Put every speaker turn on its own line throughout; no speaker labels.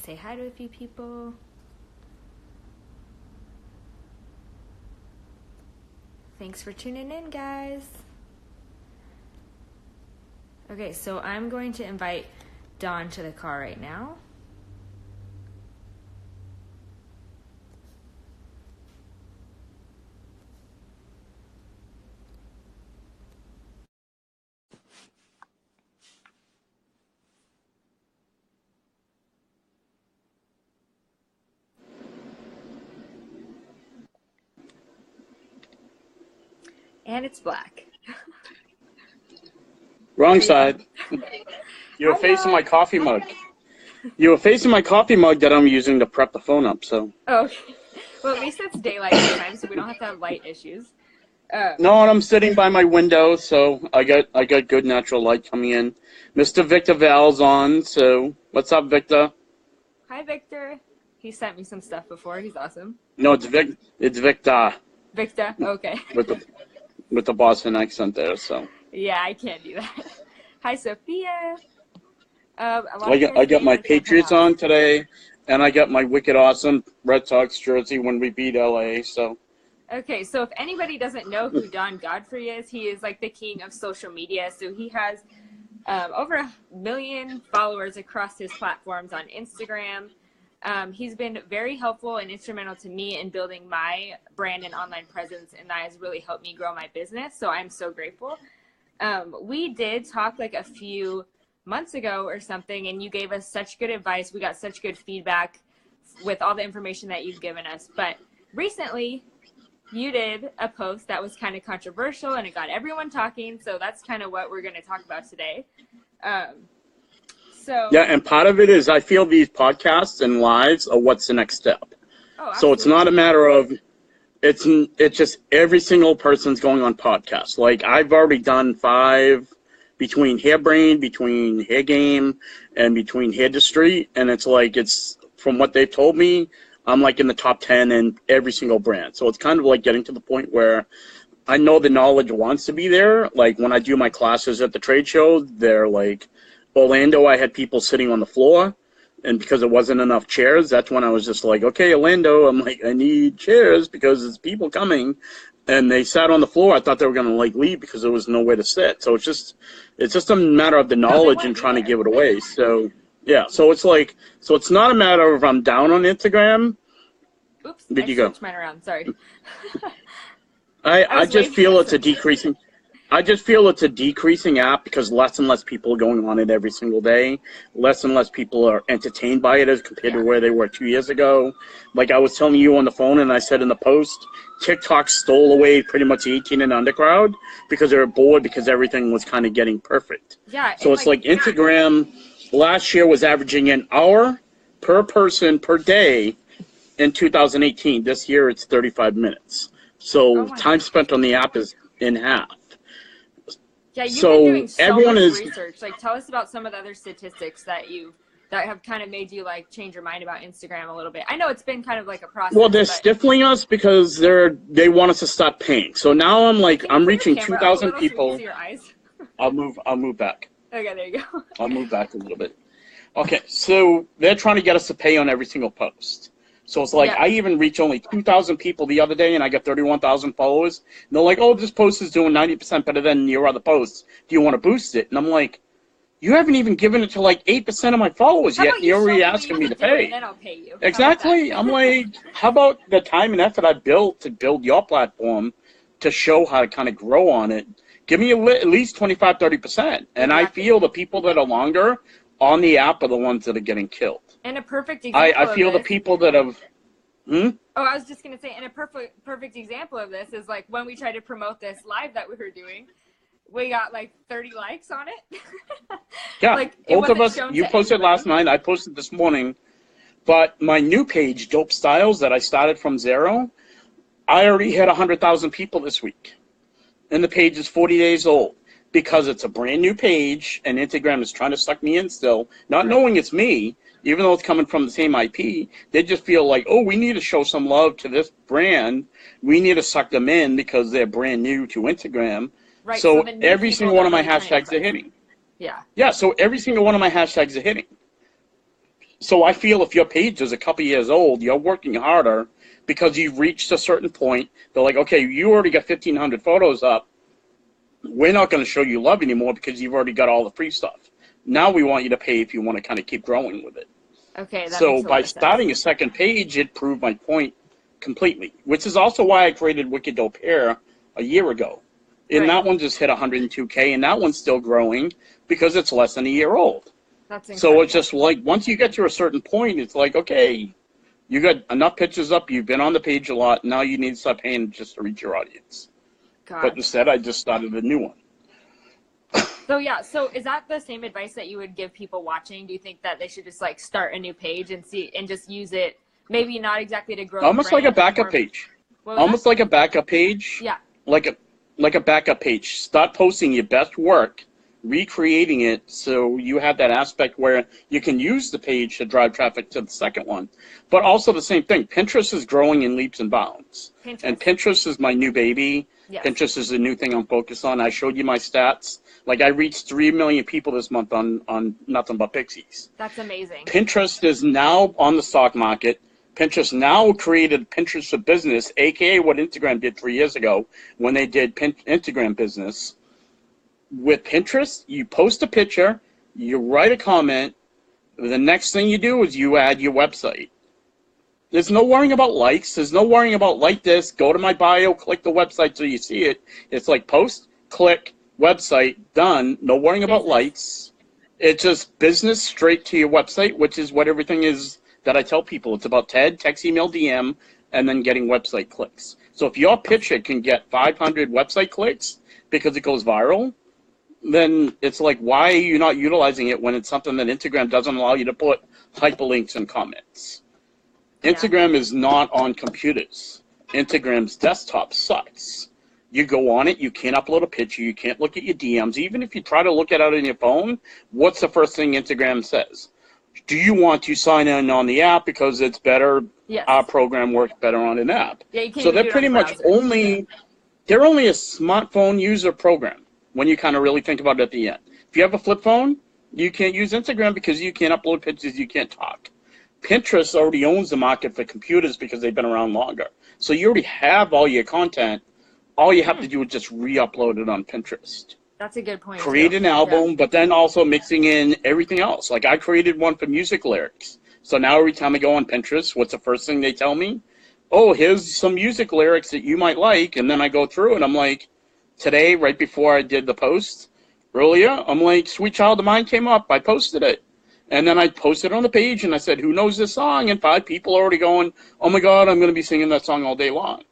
say hi to a few people. Thanks for tuning in, guys. Okay, so I'm going to invite Dawn to the call right now. And it's black.
Wrong side. You were facing my coffee mug. You were facing my coffee mug that I'm using to prep the phone up, so.
Oh, okay. Well, at least it's daylight this time, so we don't have to have light issues.
No, and I'm sitting by my window, so I got good natural light coming in. Mr. Victor Val's on, so what's up, Victor?
Hi, Victor. He sent me some stuff before. He's awesome.
No, it's Victor.
Victor, okay.
With the Boston accent there, so.
Yeah, I can't do that. Hi, Sophia.
I got my Patriots on today, and I got my wicked awesome Red Sox jersey when we beat LA, so.
Okay, so if anybody doesn't know who Don Godfrey is, he is like the king of social media. So he has over 1 million followers across his platforms on Instagram. He's been very helpful and instrumental to me in building my brand and online presence, and that has really helped me grow my business. So I'm so grateful. We did talk like a few months ago or something, and you gave us such good advice. We got such good feedback with all the information that you've given us. But recently, you did a post that was kind of controversial, and it got everyone talking. So that's kind of what we're going to talk about today.
Yeah, and part of it is I feel these podcasts and lives are what's the next step.
Oh,
so it's not a matter of it's just every single person's going on podcasts. Like I've already done 5 between Hairbrain, between Hair Game, and between Hairstry, and it's like it's from what they've told me, I'm like in the top 10 in every single brand. So it's kind of like getting to the point where I know the knowledge wants to be there. Like when I do my classes at the trade show, they're like Orlando, I had people sitting on the floor, and because there wasn't enough chairs, that's when I was just like, okay, Orlando, I'm like, I need chairs because there's people coming, and they sat on the floor. I thought they were gonna like leave because there was nowhere to sit. So it's just a matter of the knowledge and trying to give it away. So yeah, so it's like, so it's not a matter of I'm down on Instagram.
Oops,
Did you go?
Mine around. Sorry.
I just feel it's a decreasing. I just feel it's a decreasing app because less and less people are going on it every single day. Less and less people are entertained by it as compared to where they were 2 years ago. Like I was telling you on the phone, and I said in the post, TikTok stole away pretty much the 18 and under crowd because they were bored because everything was kind of getting perfect.
Yeah.
So it's like Instagram last year was averaging an hour per person per day in 2018. This year it's 35 minutes. So time spent on the app is in half.
Yeah, you've been doing so much research. Like, tell us about some of the other statistics that have kind of made you like change your mind about Instagram a little bit. I know it's been kind of like a process.
Well, they're stifling us because they want us to stop paying. So now I'm like, I'm reaching 2,000 people. I'll move back.
Okay, there you go.
I'll move back a little bit. Okay, so they're trying to get us to pay on every single post. So it's like, I even reached only 2,000 people the other day, and I got 31,000 followers. And they're like, oh, this post is doing 90% better than your other posts. Do you want to boost it? And I'm like, you haven't even given it to like 8% of my followers yet, and you're already asking me to pay.
And then I'll pay you.
Exactly. I'm like, how about the time and effort I built to build your platform to show how to kind of grow on it? Give me at least 25, 30%. And I feel the people that are longer on the app are the ones that are getting killed.
And a perfect example
I feel the people that have...
Oh, I was just going to say, and a perfect example of this is like when we tried to promote this live that we were doing, we got like 30 likes on it.
Yeah,
like,
both of us, you posted last night, I posted this morning, but my new page, Dope Styles, that I started from zero, I already hit 100,000 people this week. And the page is 40 days old because it's a brand new page, and Instagram is trying to suck me in still, not knowing it's me. Even though it's coming from the same IP, they just feel like, oh, we need to show some love to this brand. We need to suck them in because they're brand new to Instagram.
Right,
so every single one of my hashtags are hitting.
Yeah.
Yeah, so every single one of my hashtags are hitting. So I feel if your page is a couple years old, you're working harder because you've reached a certain point. They're like, okay, you already got 1,500 photos up. We're not going to show you love anymore because you've already got all the free stuff. Now we want you to pay if you want to kind of keep growing with it.
Okay, that
So
makes a lot
by
of sense.
starting a second page, it proved my point completely, which is also why I created Wicked Dope Hair a year ago. And
Right.
that one just hit 102K, and that one's still growing because it's less than a year old.
That's incredible.
So it's just like, once you get to a certain point, it's like, okay, you got enough pictures up, you've been on the page a lot, now you need to start paying just to reach your audience.
God.
But instead, I just started a new one.
So yeah, so is that the same advice that you would give people watching? Do you think that they should just like start a new page and see and just use it, maybe not exactly to grow
Almost like a backup page. Almost like a backup page.
Yeah.
Like a backup page. Start posting your best work, recreating it so you have that aspect where you can use the page to drive traffic to the second one. But also the same thing. Pinterest is growing in leaps and bounds. And Pinterest is my new baby.
Yes.
Pinterest is the new thing I'm focused on. I showed you my stats. Like, I reached 3 million people this month on Nothing But Pixies.
That's amazing.
Pinterest is now on the stock market. Pinterest now created Pinterest for Business, a.k.a. what Instagram did 3 years ago when they did Instagram Business. With Pinterest, you post a picture, you write a comment, the next thing you do is you add your website. There's no worrying about likes. There's no worrying about like this, go to my bio, click the website so you see it. It's like post, click, website, done. No worrying about likes. It's just business straight to your website, which is what everything is that I tell people. It's about TED, text, email, DM, and then getting website clicks. So if your picture can get 500 website clicks because it goes viral, then it's like, why are you not utilizing it when it's something that Instagram doesn't allow you to put hyperlinks and comments?
Yeah.
Instagram is not on computers. Instagram's desktop sucks. You go on it, you can't upload a picture, you can't look at your DMs. Even if you try to look at it on your phone, what's the first thing Instagram says? Do you want to sign in on the app because it's better?
Yes.
Our program works better on an app.
Yeah, you can't
so
even
they're
do it
pretty
on
much
browser.
they're only a smartphone user program when you kind of really think about it at the end. If you have a flip phone, you can't use Instagram because you can't upload pictures, you can't talk. Pinterest already owns the market for computers because they've been around longer. So you already have all your content. All you have to do is just re-upload it on Pinterest.
That's a good point.
Create an album, but then also mixing in everything else. Like, I created one for music lyrics. So now every time I go on Pinterest, what's the first thing they tell me? Oh, here's some music lyrics that you might like. And then I go through and I'm like, today, right before I did the post earlier, I'm like, Sweet Child of Mine came up. I posted it. And then I posted it on the page and I said, who knows this song? And 5 people are already going, oh my God, I'm going to be singing that song all day long.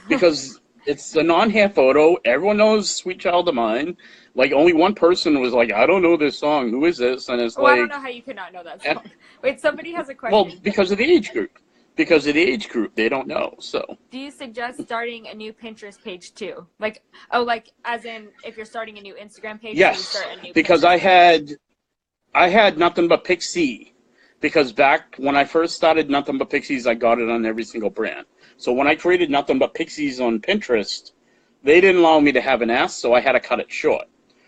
Because it's a non-hair photo. Everyone knows Sweet Child of Mine. Like, only one person was like, I don't know this song. Who is this? And it's like,
I don't know how you could not know that song. Wait, somebody has a question.
Well, because of the age group. Because of the age group, they don't know. So.
Do you suggest starting a new Pinterest page too? Like as in if you're starting a new Instagram page,
Yes,
you start a new
because
Pinterest
I had Nothing But Pixie. Because back when I first started Nothing But Pixies, I got it on every single brand. So when I created Nothing But Pixies on Pinterest, they didn't allow me to have an S, so I had to cut it short.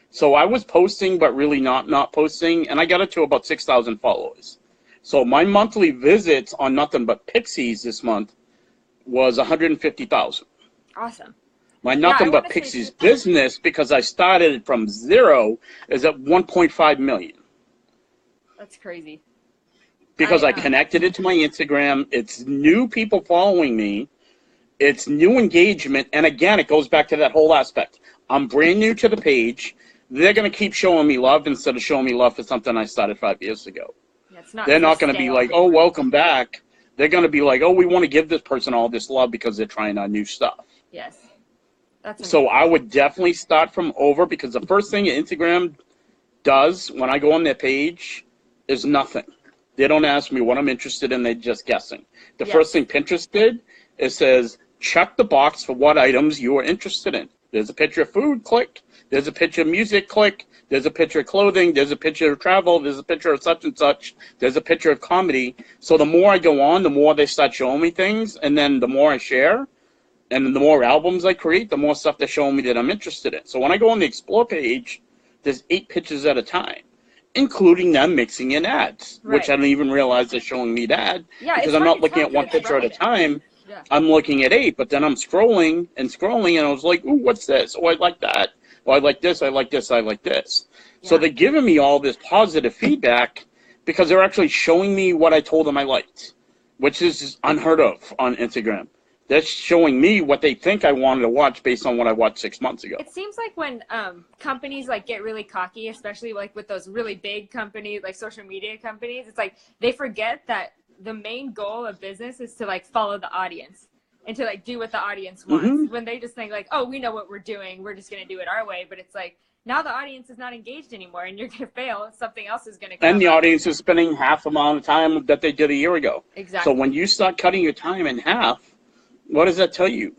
So I was posting, but really not posting, and I got it to about 6,000 followers. So my monthly visits on Nothing But Pixies this month was 150,000.
Awesome.
My Nothing But Pixies business, because I started from 0, is at 1.5 million.
That's crazy.
Because I connected it to my Instagram. It's new people following me. It's new engagement. And again, it goes back to that whole aspect. I'm brand new to the page. They're going to keep showing me love instead of showing me love for something I started 5 years ago.
Yeah,
they're not going to be like, oh, welcome back. They're going to be like, oh, we want to give this person all this love because they're trying out new stuff.
Yes. That's
so I would definitely start from over, because the first thing Instagram does when I go on their page is nothing. They don't ask me what I'm interested in. They're just guessing. The first thing Pinterest did, it says, check the box for what items you are interested in. There's a picture of food, click. There's a picture of music, click. There's a picture of clothing. There's a picture of travel. There's a picture of such and such. There's a picture of comedy. So the more I go on, the more they start showing me things. And then the more I share, and the more albums I create, the more stuff they're showing me that I'm interested in. So when I go on the Explore page, there's 8 pictures at a time. including them mixing in ads, which
Right.
I don't even realize they're showing me that,
Yeah,
because
it's
I'm
hard,
not
it's
looking
hard
at one
because it's
picture at a
relevant.
time.
Yeah.
I'm looking at 8, but then I'm scrolling and scrolling, and I was like, ooh, what's this? Oh, I like that. Oh, I like this, I like this, I like this. So
Yeah.
they're giving me all this positive feedback because they're actually showing me what I told them I liked, which is unheard of on Instagram. They're showing me what they think I wanted to watch based on what I watched 6 months ago.
It seems like when companies like get really cocky, especially like with those really big companies, like social media companies, it's like they forget that the main goal of business is to like follow the audience and to like do what the audience wants. When they just think like, oh, we know what we're doing, we're just going to do it our way. But it's like now the audience is not engaged anymore, and you're going to fail. Something else is going to come
And the
up.
audience is spending half the amount of time that they did a year ago.
Exactly.
So when you start cutting your time in half, what does that tell you?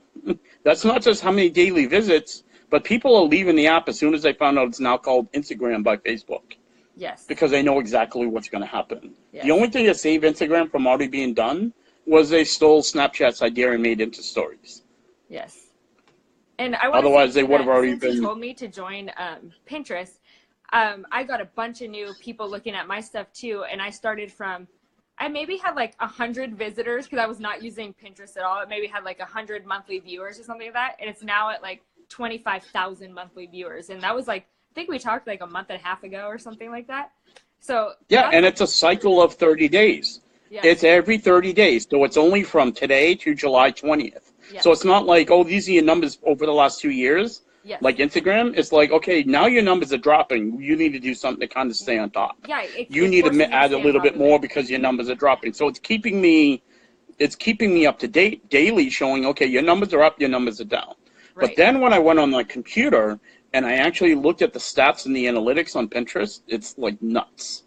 That's not just how many daily visits, but people are leaving the app as soon as they found out it's now called Instagram by Facebook,
Yes.
because they know exactly what's going to happen.
Yes.
The only thing that saved Instagram from already being done was they stole Snapchat's idea and made it into stories.
Yes. And I want
Otherwise,
to say
they would have already
since
been.
you told me to join Pinterest, I got a bunch of new people looking at my stuff too. And I started from, I maybe had like 100 visitors because I was not using Pinterest at all. It maybe had like 100 monthly viewers or something like that. And it's now at like 25,000 monthly viewers. And that was like, I think we talked like a month and a half ago or something like that. So
Yeah, and it's a cycle of 30 days.
yes.
It's every 30 days. So it's only from today to July 20th.
Yes.
So it's not like, oh, these are your numbers over the last 2 years.
Yes.
Like Instagram, it's like, okay, now your numbers are dropping. You need to do something to kind of stay on top.
Yeah,
You need to add a little bit more because your numbers are dropping. So it's keeping me up to date daily, showing, okay, your numbers are up, your numbers are down.
Right.
But then when I went on my computer and I actually looked at the stats and the analytics on Pinterest, it's like nuts.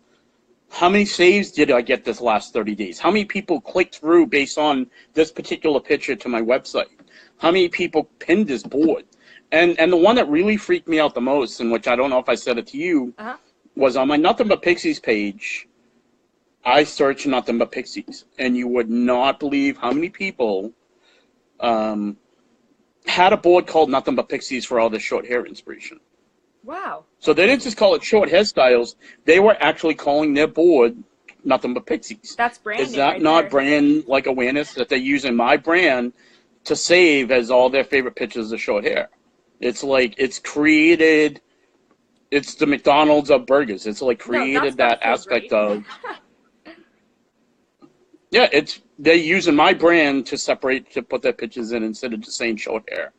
How many saves did I get this last 30 days? How many people clicked through based on this particular picture to my website? How many people pinned this board? And the one that really freaked me out the most, and which I don't know if I said it to you, was on my Nothing But Pixies page. I searched Nothing But Pixies, and you would not believe how many people had a board called Nothing But Pixies for all this short hair inspiration.
Wow.
So they didn't just call it short hairstyles. They were actually calling their board Nothing But Pixies.
That's branding.
Is that
right
not
there.
brand like awareness that they're using my brand to save as all their favorite pictures of short hair? It's like it's created. It's the McDonald's of burgers. It's like created that aspect of. Yeah, they're using my brand to put their pictures in instead of just saying short hair.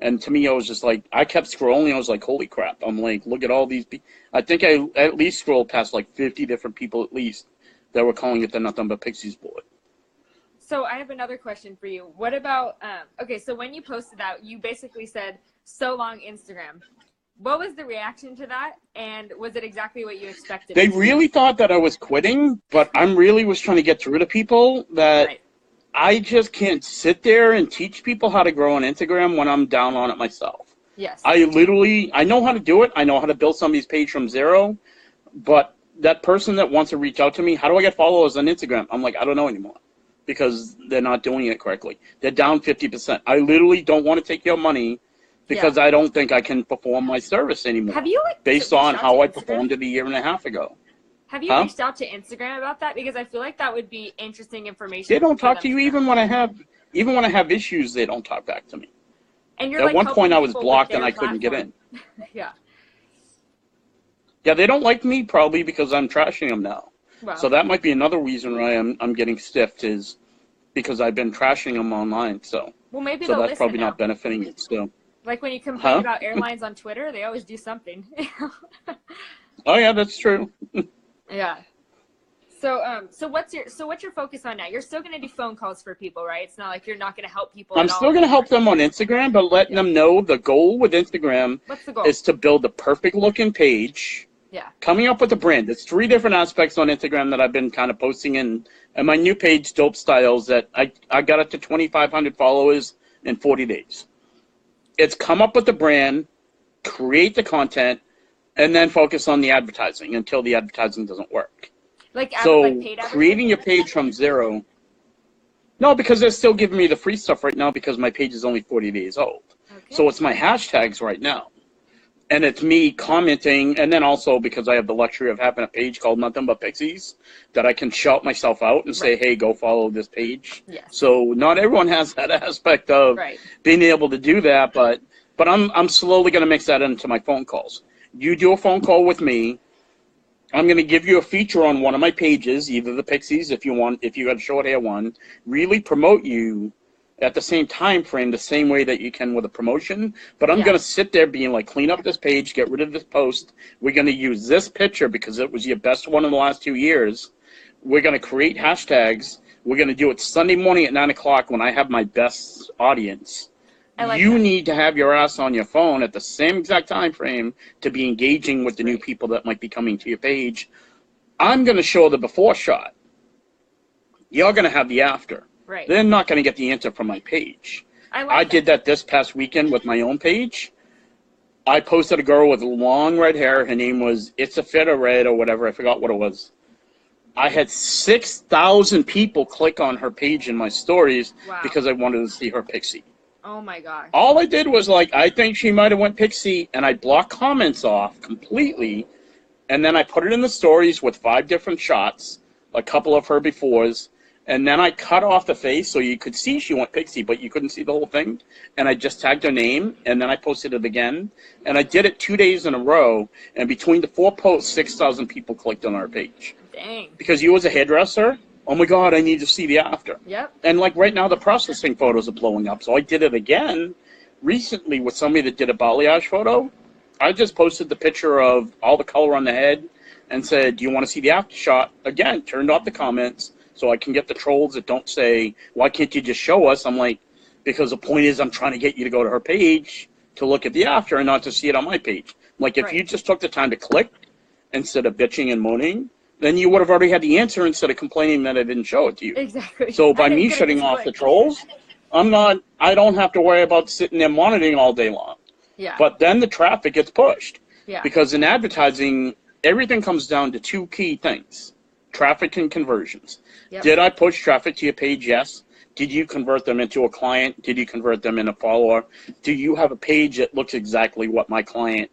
And to me, I was just like, I kept scrolling. I was like, holy crap. I'm like, look at all these people. I think I at least scrolled past like 50 different people at least that were calling it the Nothing But Pixies board.
So I have another question for you. What about, okay, so when you posted that, you basically said, so long Instagram. What was the reaction to that? And was it exactly what you expected?
They really thought that I was quitting, but I really was trying to get through to people that
Right.
I just can't sit there and teach people how to grow on Instagram when I'm down on it myself.
Yes.
I know how to do it. I know how to build somebody's page from zero, but that person that wants to reach out to me, how do I get followers on Instagram? I'm like, I don't know anymore because they're not doing it correctly. They're down 50%. I literally don't want to take your money because I don't think I can perform my service anymore.
Have you
based on how I performed it a year and a half ago?
Have you reached out to Instagram about that? Because I feel like that would be interesting information.
They don't talk to you even when I have issues. They don't talk back to me.
And you're
at
like
one point I was
people
blocked
with
and
their
I couldn't get in.
Yeah.
Yeah, they don't like me probably because I'm trashing them now.
Wow.
So that might be another reason why I'm getting stiffed is because I've been trashing them online. So
well, maybe
so
they'll
that's probably
now.
not benefiting it still.
Like when you complain about airlines on Twitter, they always do something.
Oh yeah, that's true.
Yeah. So what's your focus on now? You're still going to do phone calls for people, right? It's not like you're not going to help people.
I'm still going to help them on Instagram, but letting them know the goal with Instagram
What's the goal?
is to build a perfect looking page.
Yeah.
Coming up with a brand. There's 3 different aspects on Instagram that I've been kind of posting in. And my new page, Dope Styles, that I got up to 2,500 followers in 40 days. It's come up with the brand, create the content, and then focus on the advertising until the advertising doesn't work.
Like
paid creating your page from zero. No, because they're still giving me the free stuff right now because my page is only 40 days old. Okay. So it's my hashtags right now. and it's me commenting, and then also because I have the luxury of having a page called Nothing But Pixies that I can shout myself out and say, hey, go follow this page.
Yes.
So not everyone has that aspect of being able to do that, but I'm slowly going to mix that into my phone calls. You do a phone call with me, I'm going to give you a feature on one of my pages, either the Pixies if you got a short hair one, really promote you at the same time frame, the same way that you can with a promotion. But I'm going to sit there being like, clean up this page, get rid of this post. We're going to use this picture because it was your best one in the last 2 years. We're going to create hashtags. We're going to do it Sunday morning at 9 o'clock when I have my best audience. You need to have your ass on your phone at the same exact time frame to be engaging with the new people that might be coming to your page. I'm going to show the before shot. You're going to have the after.
Right.
They're not going to get the answer from my page. I did that this past weekend with my own page. I posted a girl with long red hair. Her name was It's a Fit or Red or whatever. I forgot what it was. I had 6,000 people click on her page in my stories because I wanted to see her pixie.
Oh my gosh.
All I did was like, I think she might have went pixie, and I blocked comments off completely, and then I put it in the stories with 5 different shots, a couple of her befores, and then I cut off the face so you could see she went pixie, but you couldn't see the whole thing. And I just tagged her name, and then I posted it again. And I did it 2 days in a row, and between the 4 posts, 6,000 people clicked on our page.
Dang.
Because you as a hairdresser, oh my God, I need to see the after.
Yep.
And like right now, the processing photos are blowing up. So I did it again recently with somebody that did a balayage photo. I just posted the picture of all the color on the head and said, do you want to see the after shot? Again, turned off the comments. So I can get the trolls that don't say, why can't you just show us? I'm like, because the point is I'm trying to get you to go to her page to look at the after and not to see it on my page. Like if you just took the time to click instead of bitching and moaning, then you would have already had the answer instead of complaining that I didn't show it to you.
Exactly.
So by me shutting off the trolls, I don't have to worry about sitting there monitoring all day long.
Yeah.
But then the traffic gets pushed.
Yeah.
Because in advertising, everything comes down to 2 key things. Traffic and conversions. Yep. Did I push traffic to your page? Yes. Did you convert them into a client? Did you convert them in a follower? Do you have a page that looks exactly what my client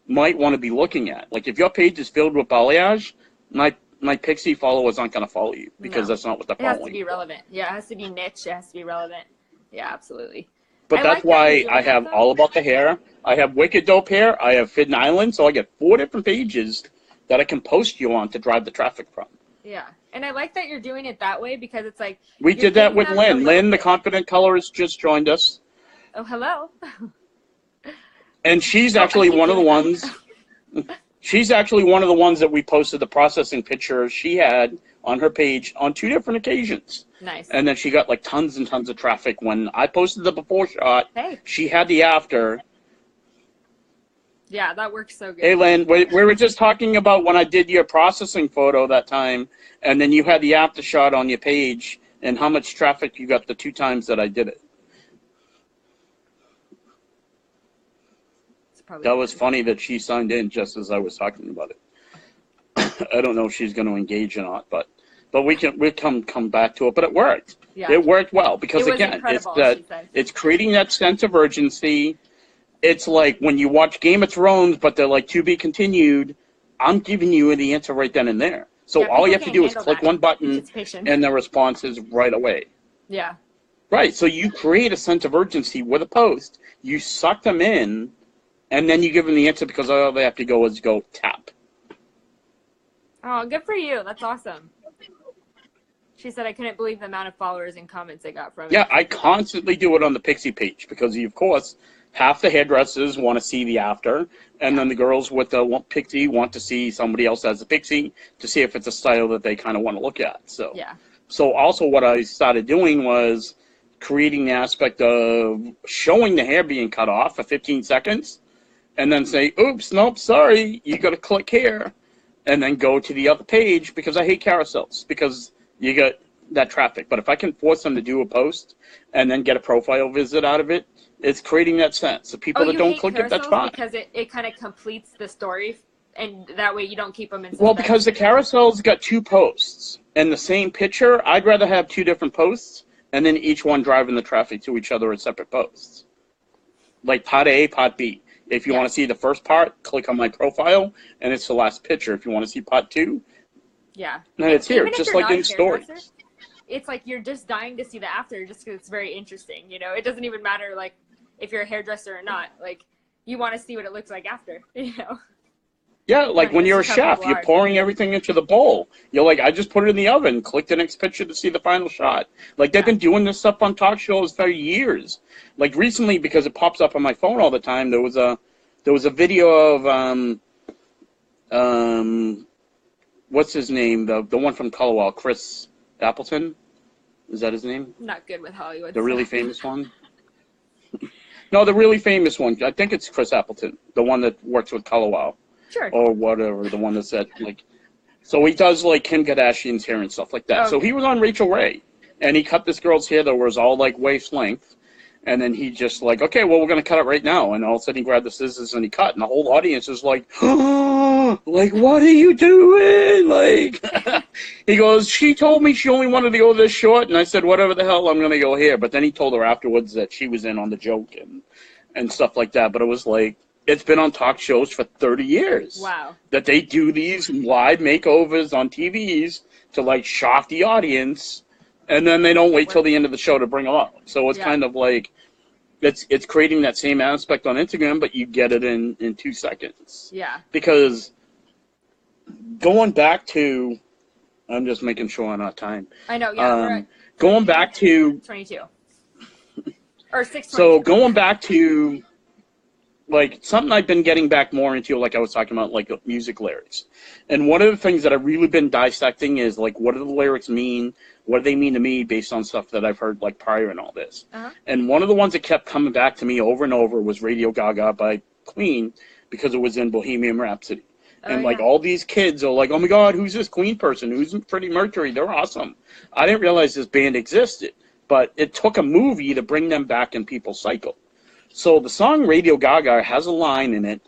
might want to be looking at? Like if your page is filled with balayage, my pixie followers aren't going to follow you because that's not what they're following.
It has to be relevant. Yeah, it has to be niche. It has to be relevant. Yeah, absolutely.
But that's why I have All About the Hair. I have Wicked Dope Hair. I have Fidden Island. So I get 4 different pages that I can post you on to drive the traffic from.
Yeah. And I like that you're doing it that way because it's like...
We did that with Lynn. Lynn, the Confident Colorist, just joined us.
Oh, hello.
And she's actually one of the ones... She's actually one of the ones that we posted the processing picture she had on her page on 2 different occasions.
Nice.
And then she got like tons and tons of traffic. When I posted the before shot, she had the after.
Yeah, that works so good.
Hey, Lynn, we were just talking about when I did your processing photo that time, and then you had the after shot on your page, and how much traffic you got the 2 times that I did it. That was funny that she signed in just as I was talking about it. I don't know if she's going to engage or not, but we'll come back to it. But it worked. Yeah. It worked well because again, it's creating that sense of urgency. It's like when you watch Game of Thrones, but they're like to be continued. I'm giving you the answer right then and there. So all you have to do is click one button, and the response is right away.
Yeah.
Right. So you create a sense of urgency with a post. You suck them in. And then you give them the answer because all they have to go is go tap.
Oh, good for you. That's awesome. She said, I couldn't believe the amount of followers and comments I got from it.
Yeah, I constantly do it on the Pixie page because, of course, half the hairdressers want to see the after, and then the girls with the Pixie want to see somebody else as a Pixie to see if it's a style that they kind of want to look at. So, so also what I started doing was creating the aspect of showing the hair being cut off for 15 seconds. And then say, oops, nope, sorry, you got to click here. And then go to the other page because I hate carousels because you get that traffic. But if I can force them to do a post and then get a profile visit out of it, it's creating that sense. The people that don't click it, that's fine.
Because it kind of completes the story and that way you don't keep them in suspense.
Well, because the carousel's got 2 posts. And the same picture, I'd rather have 2 different posts and then each one driving the traffic to each other as separate posts. Like part A, part B. If you want to see the first part, click on my profile, and it's the last picture. If you want to see part 2,
yeah,
and it's here,
even if
just
you're
like
not a
in stories.
hairdresser, it's like you're just dying to see the after just because it's very interesting. You know, it doesn't even matter like if you're a hairdresser or not. Like you want to see what it looks like after. You know.
Yeah, like when you're a
That's just how
chef,
people
you're
are.
pouring everything into the bowl. You're like, I just put it in the oven, click the next picture to see the final shot. Like they've been doing this stuff on talk shows for years. Like recently, because it pops up on my phone all the time, there was a video of what's his name? The one from Colorado, Chris Appleton. Is that his name?
Not good with Hollywood.
The really famous one? No, the really famous one. I think it's Chris Appleton, the one that works with Colorado.
Sure.
Or whatever, the one that said, like, so he does, like, Kim Kardashian's hair and stuff like that.
Okay.
So he was on Rachel Ray, and he cut this girl's hair that was all, like, waist length, and then he just, like, okay, well, we're going to cut it right now, and all of a sudden he grabbed the scissors and he cut, and the whole audience is like, oh, like, what are you doing? Like, he goes, she told me she only wanted to go this short, and I said, whatever the hell, I'm going to go here. But then he told her afterwards that she was in on the joke and stuff like that, but it was like, it's been on talk shows for 30 years.
Wow.
That they do these live makeovers on TVs to, like, shock the audience, and then they don't wait till the end of the show to bring them up. So it's kind of like, it's creating that same aspect on Instagram, but you get it in 2 seconds.
Yeah.
Because going back to, I'm just making sure I'm on time.
I know, yeah. We're at
going back to
22. Or 622.
So going back to, like, something I've been getting back more into, like I was talking about, like, music lyrics. And one of the things that I've really been dissecting is, like, what do the lyrics mean? What do they mean to me based on stuff that I've heard, like, prior and all this? And one of the ones that kept coming back to me over and over was Radio Gaga by Queen, because it was in Bohemian Rhapsody. And, like, all these kids are like, oh, my God, who's this Queen person? Who's Freddie Mercury? They're awesome. I didn't realize this band existed. But it took a movie to bring them back in people's cycle. So the song Radio Gaga has a line in it,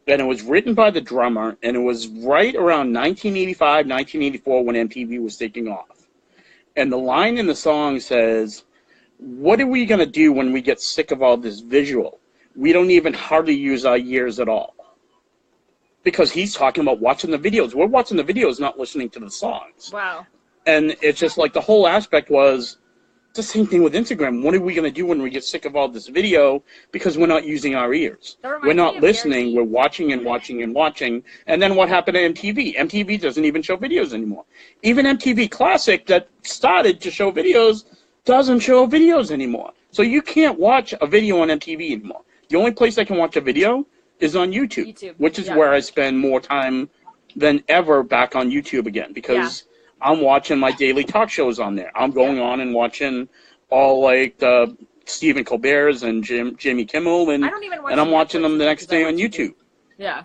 and it was written by the drummer, and it was right around 1985, 1984 when MTV was taking off. And the line in the song says, what are we going to do when we get sick of all this visual? We don't even hardly use our ears at all. Because he's talking about watching the videos. We're watching the videos, not listening to the songs.
Wow.
And it's just like the whole aspect was, it's the same thing with Instagram. What are we going to do when we get sick of all this video because we're not using our ears? We're not listening. We're watching and watching and watching. And then what happened to MTV? MTV doesn't even show videos anymore. Even MTV Classic that started to show videos doesn't show videos anymore. So you can't watch a video on MTV anymore. The only place I can watch a video is on YouTube. Which is where I spend more time than ever back on YouTube again because I'm watching my daily talk shows on there. I'm going on and watching all, like, the Stephen Colbert's and Jimmy Kimmel, and I'm watching them the next day on YouTube.
Yeah.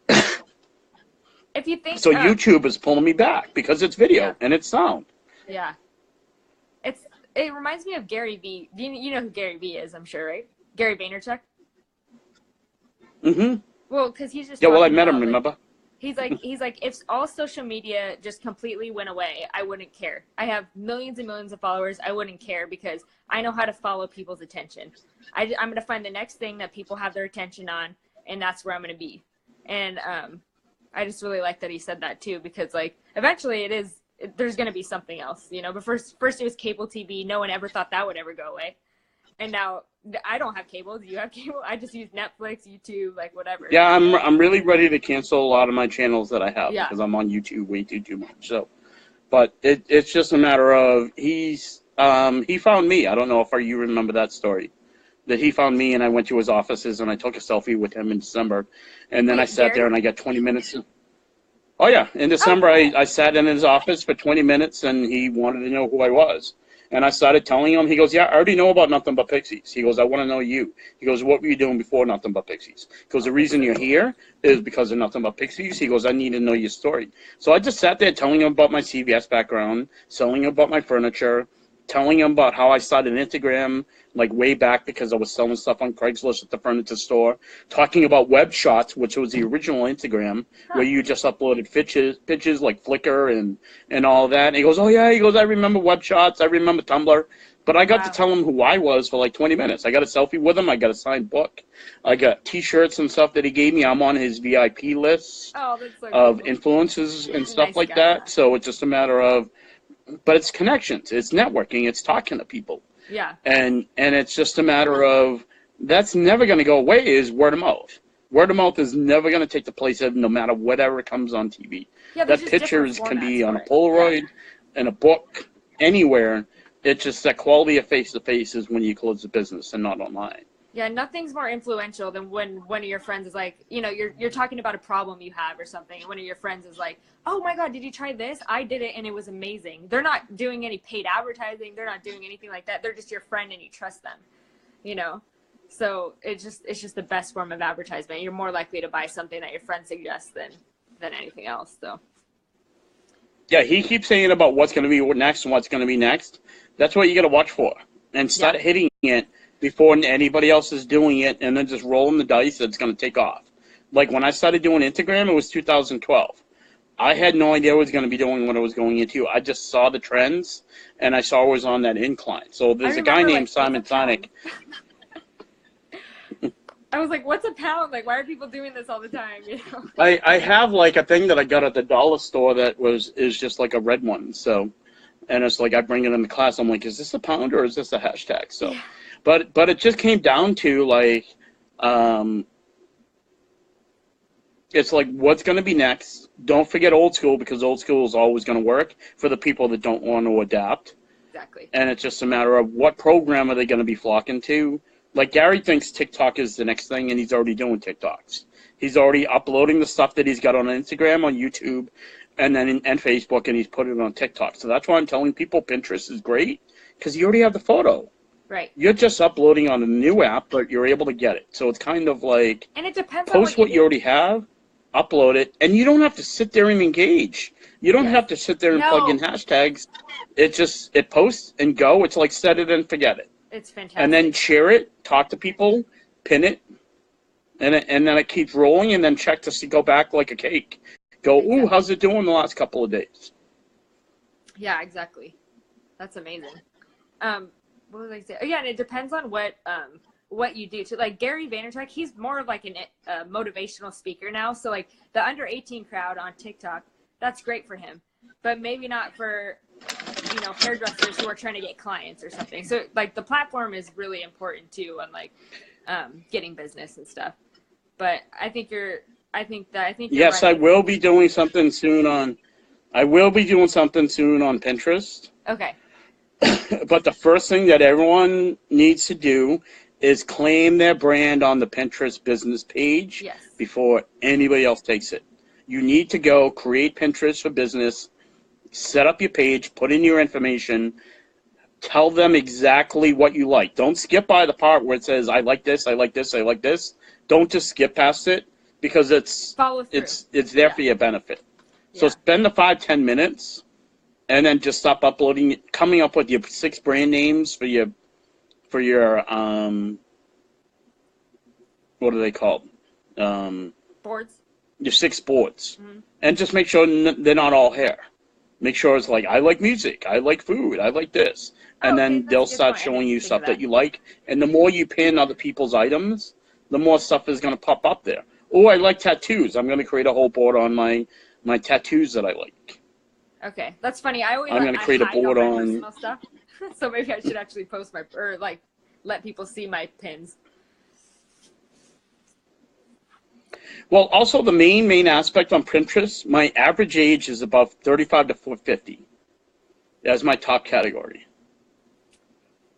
If you think
so, YouTube is pulling me back because it's video and it's sound.
Yeah. It reminds me of Gary Vee. You know who Gary Vee is, I'm sure, right? Gary Vaynerchuk.
Mm-hmm.
Well, because he's just
I met him. Remember?
He's like, if all social media just completely went away, I wouldn't care. I have millions and millions of followers. I wouldn't care because I know how to follow people's attention. I'm going to find the next thing that people have their attention on, and that's where I'm going to be. And I just really like that he said that too, because like eventually there's going to be something else, you know. But first it was cable TV. No one ever thought that would ever go away. And now I don't have cable. Do you have cable? I just use Netflix, YouTube, like whatever.
Yeah, I'm really ready to cancel a lot of my channels that I have because I'm on YouTube way too much. So, but it's just a matter of he found me. I don't know if you remember that story. That he found me and I went to his offices and I took a selfie with him in December, and then I sat there and I got 20 minutes. Oh yeah, in December I sat in his office for 20 minutes and he wanted to know who I was. And I started telling him, he goes, yeah, I already know about Nothing But Pixies. He goes, I want to know you. He goes, what were you doing before Nothing But Pixies? He goes, the reason you're here is because of Nothing But Pixies. He goes, I need to know your story. So I just sat there telling him about my CVS background, telling him about my furniture, telling him about how I started Instagram, like way back because I was selling stuff on Craigslist at the furniture store, talking about web shots, which was the original Instagram, where you just uploaded pictures like Flickr and all that. And he goes, oh yeah, he goes, I remember web shots, I remember Tumblr, But I got to
Wow.
tell them who I was for like 20 minutes. I got a selfie with him. I got a signed book. I got T-shirts and stuff that he gave me. I'm on his VIP list
Oh, that's so
of
cool.
influences and
He's a
stuff
nice
like
guy.
that. So it's just a matter of, but it's connections. It's networking. It's talking to people.
Yeah.
And it's just a matter of, that's never going to go away, is word of mouth. Word of mouth is never going to take the place of no matter whatever comes on TV.
Yeah, there's
That
just different
pictures can
formats
be on
for
a
it.
Polaroid, in a book, anywhere. It's just that quality of face-to-face is when you close the business and not online.
Yeah, nothing's more influential than when one of your friends is like, you know, you're talking about a problem you have or something, and one of your friends is like, oh my God, did you try this? I did it and it was amazing. They're not doing any paid advertising. They're not doing anything like that. They're just your friend and you trust them, you know? So it's just the best form of advertisement. You're more likely to buy something that your friend suggests than anything else. So
Yeah, he keeps saying about what's going to be next and what's going to be next. That's what you got to watch for. And start hitting it before anybody else is doing it, and then just rolling the dice that it's going to take off. Like when I started doing Instagram, it was 2012. I had no idea I was going to be doing what I was going into. I just saw the trends, and I saw I was on that incline. So there's a guy named Simon Sinek.
I was like, what's a pound? Like, why are people doing this all the time? You know?
I have like a thing that I got at the dollar store that is just like a red one. So, and it's like I bring it in the class. I'm like, is this a pound or is this a hashtag? So,
Yeah.
but it just came down to like, it's like what's going to be next. Don't forget old school, because old school is always going to work for the people that don't want to adapt.
Exactly.
And it's just a matter of what program are they going to be flocking to. Like Gary thinks TikTok is the next thing, and he's already doing TikToks. He's already uploading the stuff that he's got on Instagram, on YouTube, and then and Facebook, and he's putting it on TikTok. So that's why I'm telling people Pinterest is great, because you already have the photo.
Right.
You're just uploading on a new app, but you're able to get it. So it's kind of like,
and it depends
post
on
what you already have, upload it, and you don't have to sit there and engage. You don't have to sit there and plug in hashtags. It posts and go. It's like set it and forget it.
It's fantastic.
And then share it, talk to people, pin it, and then it keeps rolling, and then check to see, go back like a cake. Go, ooh, how's it doing the last couple of days?
Yeah, exactly. That's amazing. What was I saying? Again, it depends on what you do. To like Gary Vaynerchuk, he's more of like a motivational speaker now. So like the under 18 crowd on TikTok, that's great for him, but maybe not for, you know, hairdressers who are trying to get clients or something. So like the platform is really important too, on like getting business and stuff. But I think you're
Yes,
right.
I will be doing something soon on Pinterest.
Okay.
But the first thing that everyone needs to do is claim their brand on the Pinterest business page before anybody else takes it. You need to go create Pinterest for business, set up your page, put in your information, tell them exactly what you like. Don't skip by the part where it says, I like this, I like this, I like this. Don't just skip past it, because it's there for your benefit. So spend the 5-10 minutes, and then just stop uploading, coming up with your 6 brand names for your what are they called?
Boards.
Your 6 boards. And just make sure they're not all hair. Make sure it's like, I like music, I like food, I like this. And then they'll start showing you stuff that you like. And the more you pin other people's items, the more stuff is going to pop up there. Oh, I like tattoos. I'm going to create a whole board on my tattoos that I like.
Okay, that's funny. I'm
going to create a board on
personal stuff. So maybe I should actually post let people see my pins.
Well, also the main aspect on Pinterest, my average age is about 35 to 50. That's my top category.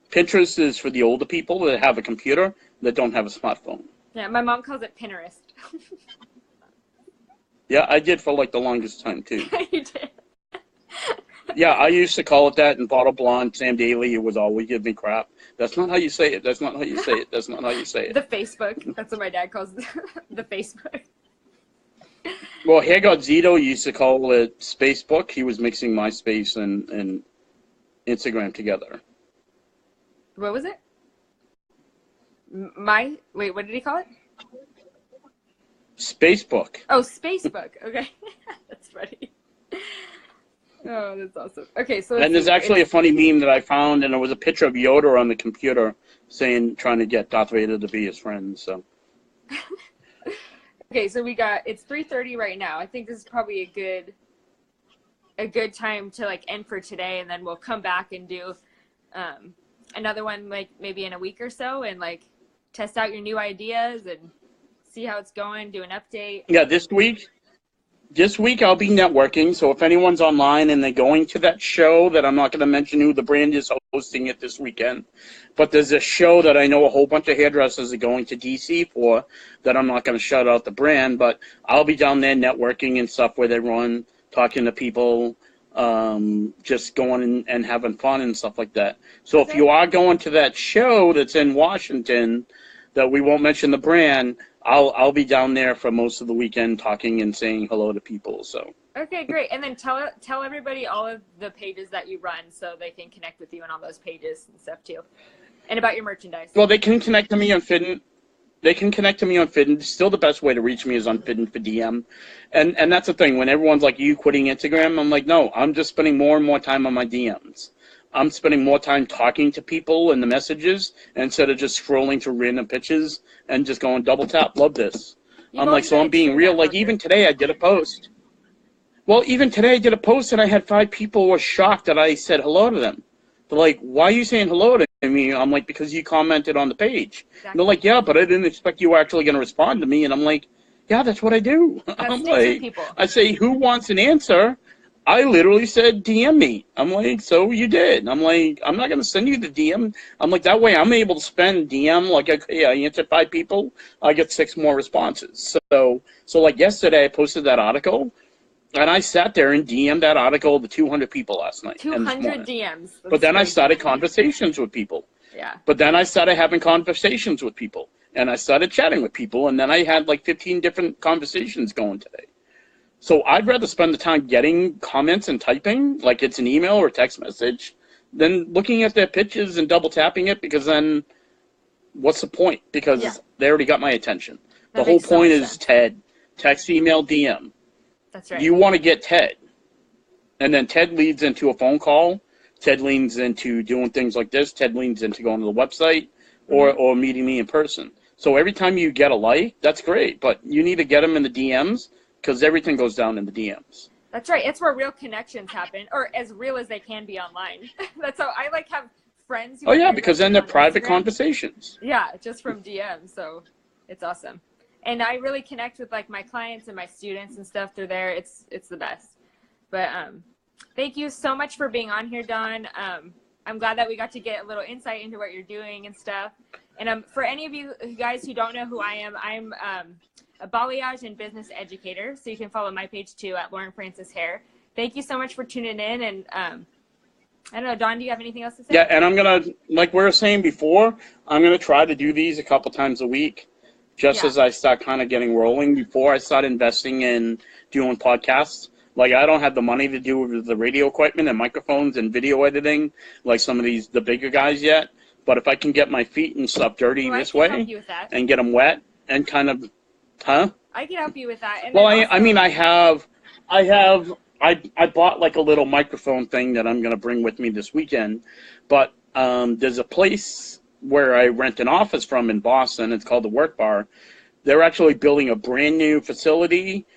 Pinterest is for the older people that have a computer that don't have a smartphone.
Yeah, my mom calls it Pinterest.
Yeah, I did for like the longest time too.
You did.
Yeah, I used to call it that, and Bottle Blonde, Sam Daly, was always giving me crap. That's not how you say it. That's not how you say it. That's not how you say it.
The Facebook. That's what my dad calls it. The Facebook.
Well, Here God Zito used to call it Spacebook. He was mixing MySpace and Instagram together.
What was it? Wait, what did he call it?
Spacebook.
Oh, Spacebook. Okay. That's funny. Oh, that's awesome. Okay, so
And there's actually a funny meme that I found, and it was a picture of Yoda on the computer trying to get Darth Vader to be his friend. So.
Okay, so it's 3:30 right now. I think this is probably a good time to like end for today, and then we'll come back and do another one like maybe in a week or so, and like test out your new ideas and see how it's going, do an update.
Yeah, this week I'll be networking, so if anyone's online and they're going to that show, that I'm not going to mention who the brand is hosting it this weekend, but there's a show that I know a whole bunch of hairdressers are going to DC for, that I'm not going to shout out the brand, but I'll be down there networking and stuff with everyone, talking to people, just going and having fun and stuff like that. So if you are going to that show that's in Washington, that we won't mention the brand, I'll be down there for most of the weekend talking and saying hello to people. So.
Okay, great. And then tell everybody all of the pages that you run so they can connect with you on all those pages and stuff too. And about your merchandise.
Well, they can connect to me on Fidden. Still, the best way to reach me is on Fidden for DM. And that's the thing. When everyone's like, you quitting Instagram? I'm like, no, I'm just spending more and more time on my DMs. I'm spending more time talking to people in the messages instead of just scrolling through random pictures and just going double tap. Love this. I'm like, so I'm being real. Like, even today I did a post. Well, even today I did a post and I had 5 people who were shocked that I said hello to them. They're like, why are you saying hello to me? I'm like, because you commented on the page. Exactly. And they're like, yeah, but I didn't expect you were actually going to respond to me. And I'm like, yeah, that's what I do. I'm like, I say, who wants an answer? I literally said, DM me. I'm like, so you did. I'm like, I'm not going to send you the DM. I'm like, that way I'm able to spend DM. Like, okay, I answered 5 people. I get 6 more responses. So like yesterday I posted that article. And I sat there and DM'd that article to 200 people last night.
200 DMs.
But then I started conversations with people.
Yeah.
But then I started having conversations with people. And I started chatting with people. And then I had like 15 different conversations going today. So I'd rather spend the time getting comments and typing, like it's an email or text message, than looking at their pictures and double tapping it, because then what's the point? Because they already got my attention. The whole point is TED. Text, email, DM.
That's right.
You want to get TED. And then TED leads into a phone call. TED leans into doing things like this. TED leans into going to the website or meeting me in person. So every time you get a like, that's great. But you need to get them in the DMs, because everything goes down in the DMs.
That's right. It's where real connections happen, or as real as they can be online. That's how I like have friends.
Oh, yeah, because then they're private conversations.
Yeah, just from DMs. So it's awesome. And I really connect with like my clients and my students and stuff through there. It's the best. But thank you so much for being on here, Dawn. I'm glad that we got to get a little insight into what you're doing and stuff. And for any of you guys who don't know who I am, I'm a balayage and business educator. So you can follow my page too at Lauren Francis Hair. Thank you so much for tuning in. And I don't know, Dawn, do you have anything else to say?
Yeah, and I'm going to, like we were saying before, I'm going to try to do these a couple times a week, just as I start kind of getting rolling, before I start investing in doing podcasts. Like, I don't have the money to do the radio equipment and microphones and video editing like some of the bigger guys yet. But if I can get my feet and stuff dirty this way and get them wet and kind of,
I can help you with that. And
well, I mean, I bought like a little microphone thing that I'm going to bring with me this weekend. But there's a place where I rent an office from in Boston. It's called the Work Bar. They're actually building a brand new facility.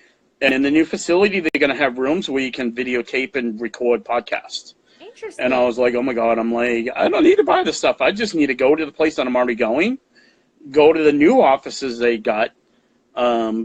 And in the new facility, they're going to have rooms where you can videotape and record podcasts.
Interesting.
And I was like, oh my God, I'm like, I don't need to buy this stuff. I just need to go to the place that I'm already going, go to the new offices they got,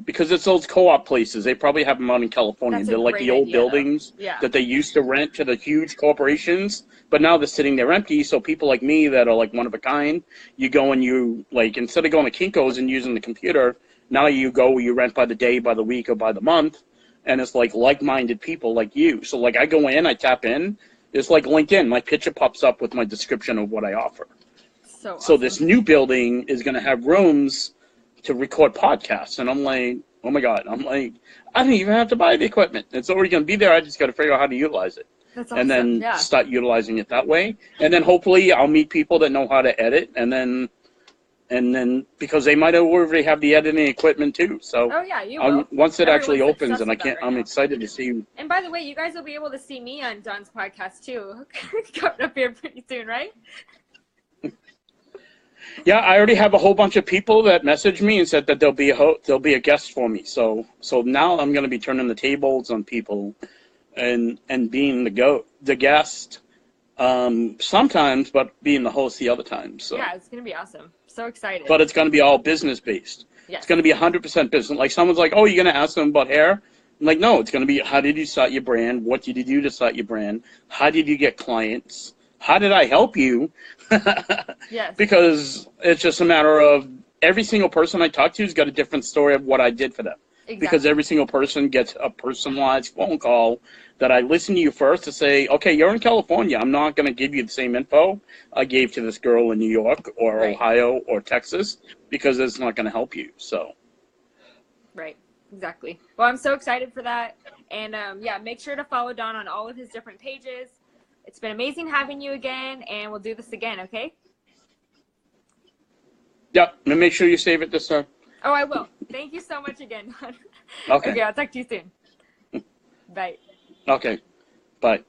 because it's those co-op places. They probably have them out in California. They're like the old buildings that they used to rent to the huge corporations, but now they're sitting there empty. So people like me that are like one of a kind, you go and you, like, instead of going to Kinko's and using the computer, now you rent by the day, by the week, or by the month, and it's like like-minded people like you. So like I go in, I tap in, it's like LinkedIn. My picture pops up with my description of what I offer.
So awesome.
So this new building is going to have rooms to record podcasts, and I'm like, oh my God, I'm like, I don't even have to buy the equipment. It's already going to be there. I just got to figure out how to utilize it.
That's awesome.
And then start utilizing it that way. And then hopefully I'll meet people that know how to edit, and then And then, because they might already have the editing equipment too. So
oh yeah, you will.
once it actually
Everyone's
opens, and
obsessed with that right
I'm
now.
excited to see.
And by the way, you guys will be able to see me on Don's podcast too, coming up here pretty soon, right?
Yeah, I already have a whole bunch of people that messaged me and said that there'll be a guest for me. So now I'm going to be turning the tables on people, and being the guest sometimes, but being the host the other times. So.
Yeah, it's going to be awesome. So excited.
But it's going to be all business based.
Yes.
It's going to be 100% business. Like someone's like, "Oh, you're going to ask them about hair?" I'm like, no, it's going to be, how did you start your brand? What did you do to start your brand? How did you get clients? How did I help you?
Yes.
Because it's just a matter of every single person I talk to has got a different story of what I did for them. Exactly. Because every single person gets a personalized phone call that I listen to you first to say, okay, you're in California. I'm not going to give you the same info I gave to this girl in New York or right. Ohio or Texas, because it's not going to help you. So.
Right. Exactly. Well, I'm so excited for that. And yeah, make sure to follow Don on all of his different pages. It's been amazing having you again, and we'll do this again, okay?
Yep. And make sure you save it this time.
Oh, I will. Thank you so much again, Don.
Okay.
Okay, I'll talk to you soon. Bye.
Okay. Bye.